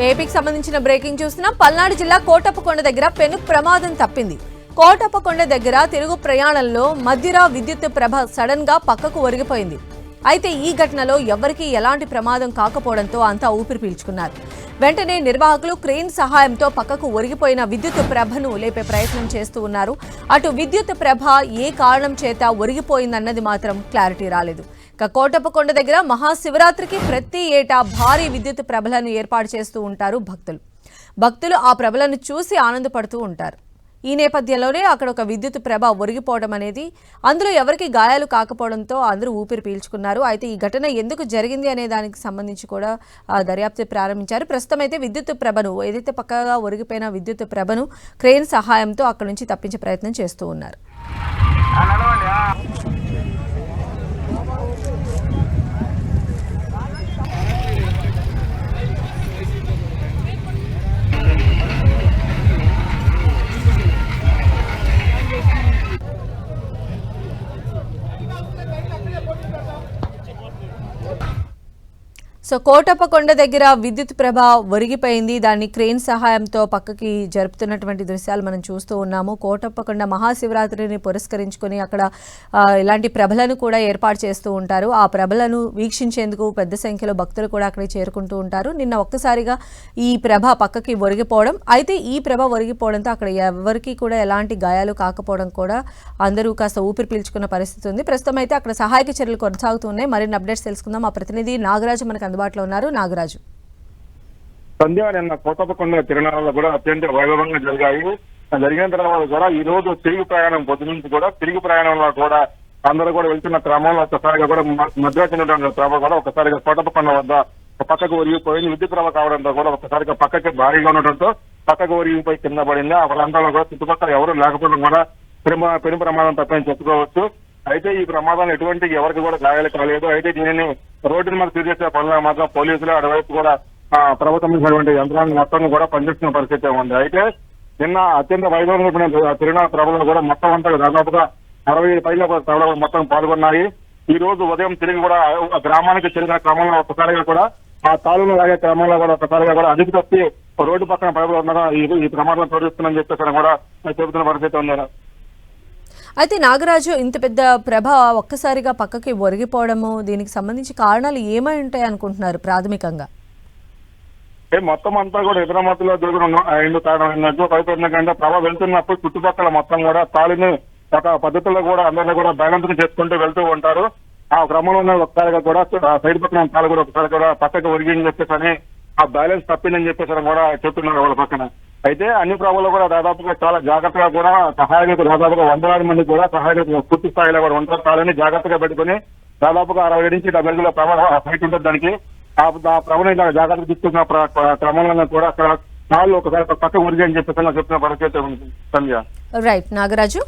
ఏపీకి సంబంధించిన బ్రేకింగ్ చూస్తున్నాం. పల్నాడు జిల్లా కోటప్పకొండ దగ్గర పెను ప్రమాదం తప్పింది. కోటప్పకొండ దగ్గర తిరుగు ప్రయాణంలో మధ్యరా విద్యుత్ ప్రభ సడన్ గా పక్కకు ఒరిగిపోయింది. అయితే ఈ ఘటనలో ఎవరికీ ఎలాంటి ప్రమాదం కాకపోవడంతో అంతా ఊపిరి పీల్చుకున్నారు. వెంటనే నిర్వాహకులు క్రెయిన్ సహాయంతో పక్కకు ఒరిగిపోయిన విద్యుత్ ప్రభను లేపే ప్రయత్నం చేస్తూ ఉన్నారు. అటు విద్యుత్ ప్రభ ఏ కారణం చేత ఒరిగిపోయిందన్నది మాత్రం క్లారిటీ రాలేదు. కోటప్పకొండ దగ్గర మహాశివరాత్రికి ప్రతి ఏటా భారీ విద్యుత్ ప్రభలను ఏర్పాటు చేస్తూ ఉంటారు భక్తులు ఆ ప్రభలను చూసి ఆనందపడుతూ ఉంటారు. ఈ నేపథ్యంలోనే అక్కడ ఒక విద్యుత్ ప్రభ ఒరిగిపోవడం అనేది, అందులో ఎవరికి గాయాలు కాకపోవడంతో అందరూ ఊపిరి పీల్చుకున్నారు. అయితే ఈ ఘటన ఎందుకు జరిగింది అనే దానికి సంబంధించి కూడా దర్యాప్తు ప్రారంభించారు. ప్రస్తుతం అయితే విద్యుత్ ప్రభను, ఏదైతే పక్కగా ఒరిగిపోయిన విద్యుత్ ప్రభను క్రెయిన్ సహాయంతో అక్కడ నుంచి తప్పించే ప్రయత్నం చేస్తూ ఉన్నారు. సో కోటప్పకొండ దగ్గర విద్యుత్ ప్రభ ఒరిగిపోయింది. దాన్ని క్రెయిన్ సహాయంతో పక్కకి జరుపుతున్నటువంటి దృశ్యాలు మనం చూస్తూ ఉన్నాము. కోటప్పకొండ మహాశివరాత్రిని పురస్కరించుకొని అక్కడ ఇలాంటి ప్రభలను కూడా ఏర్పాటు చేస్తూ ఉంటారు. ఆ ప్రభలను వీక్షించేందుకు పెద్ద సంఖ్యలో భక్తులు కూడా అక్కడికి చేరుకుంటూ ఉంటారు. నిన్న ఒక్కసారిగా ఈ ప్రభ పక్కకి ఒరిగిపోవడం, అయితే ఈ ప్రభ ఒరిగిపోవడంతో అక్కడ ఎవరికి కూడా ఎలాంటి గాయాలు కాకపోవడం కూడా అందరూ కాస్త ఊపిరి పీల్చుకున్న పరిస్థితి ఉంది. ప్రస్తుతం అయితే అక్కడ సహాయక చర్యలు కొనసాగుతున్నాయి. మరిన్ని అప్డేట్స్ తెలుసుకుందాం. మా ప్రతినిధి నాగరాజు మనకు అందుబాటులో ఉన్నారు. నాగరాజు, సంధ్య నిన్న కోటప్పకొండ తిరునాళ్ళలో కూడా అత్యంత వైభవంగా జరిగిన తర్వాత కూడా ఈ రోజు తిరుగు ప్రయాణం పొద్దు నుంచి కూడా తిరుగు ప్రయాణంలో కూడా అందరూ కూడా వెళ్తున్న క్రమంలో ఒక్కసారిగా కూడా మధ్య చెందిన ప్రభ కూడా ఒకసారిగా కోటప్పకొండ వద్ద పక్కకు ఒరిగిపోయింది. విద్యుత్ ప్రభ కావడంతో కూడా ఒకసారిగా పక్కకి భారీగా ఉండటంతో పక్కకు ఒరిగిపోయి కింద పడింది. ఆ ప్రాంతాల్లో కూడా చుట్టుపక్కల ఎవరు లేకపోవడం కూడా పెను ప్రమాదం తప్పని చెప్పుకోవచ్చు. అయితే ఈ ప్రమాదంలో ఎటువంటి ఎవరికి కూడా గాయాలు కాలేదు. అయితే దీనిని రోడ్డుని మనకు తీర్చేసే పనులు మాత్రం పోలీసులు అటువైపు కూడా ప్రభుత్వం యంత్రాంగం మొత్తం కూడా పనిచేస్తున్న పరిస్థితి ఉంది. అయితే నిన్న అత్యంత వైభవంగా తిరునాళ్ళ ప్రభలో కూడా మొత్తం అంతా దాదాపుగా 60 పైల ప్రభలు మొత్తం పాల్గొన్నాయి. ఈ రోజు ఉదయం తిరిగి కూడా గ్రామానికి తిరిగిన క్రమంలో ఒక్కసారిగా కూడా ఆ తాళును లాగే క్రమంలో కూడా ఒక్కసారిగా కూడా అదుపు తప్పి రోడ్డు పక్కన ప్రభలు ఉండగా ఈ ప్రమాదం తోడిస్తుందని చెప్పేసి కూడా చెబుతున్న పరిస్థితి ఉంది. అయితే నాగరాజు, ఇంత పెద్ద ప్రభ ఒక్కసారిగా పక్కకి ఒరిగిపోవడము, దీనికి సంబంధించి కారణాలు ఏమై ఉంటాయి అనుకుంటున్నారు ప్రాథమికంగా? మొత్తం అంతా కూడా ఇతర మత్తులో దూరం కారణం పైపు ఎందుకంటే ప్రభ వెళ్తున్నప్పుడు చుట్టుపక్కల మొత్తం కూడా తాళిని ఒక పద్ధతిలో కూడా అందరినీ కూడా బ్యాలెన్స్ చేసుకుంటూ వెళ్తూ ఉంటారు. ఆ క్రమంలో ఒకసారిగా కూడా సైడ్ పక్కన తాళి కూడా ఒకసారి కూడా పక్కకు ఒరిగిందని చెప్పేసి ఆ బ్యాలెన్స్ తప్పిందని చెప్పేసి కూడా చెప్తున్నారు వాళ్ళ పక్కన. అయితే అన్ని ప్రభలో కూడా దాదాపుగా చాలా జాగ్రత్తగా కూడా సహాయకులు దాదాపుగా 100 మంది కూడా సహాయకులు పూర్తి స్థాయిలో కూడా ఉంటారు. తాళని జాగ్రత్తగా పెట్టుకుని దాదాపుగా 60 నుంచి 70 అడుగుల ప్రభ హైట్ ఉంటుంది. దానికి ఆ ప్రభను జాగ్రత్తగా తీసుకున్న క్రమంలో కూడా అక్కడ తాళ్ళు ఒకసారి పక్క ఒరిగి అని చెప్పేసి చెప్తున్న పరిస్థితి ఉంది. సంధ్య. రైట్ నాగరాజు.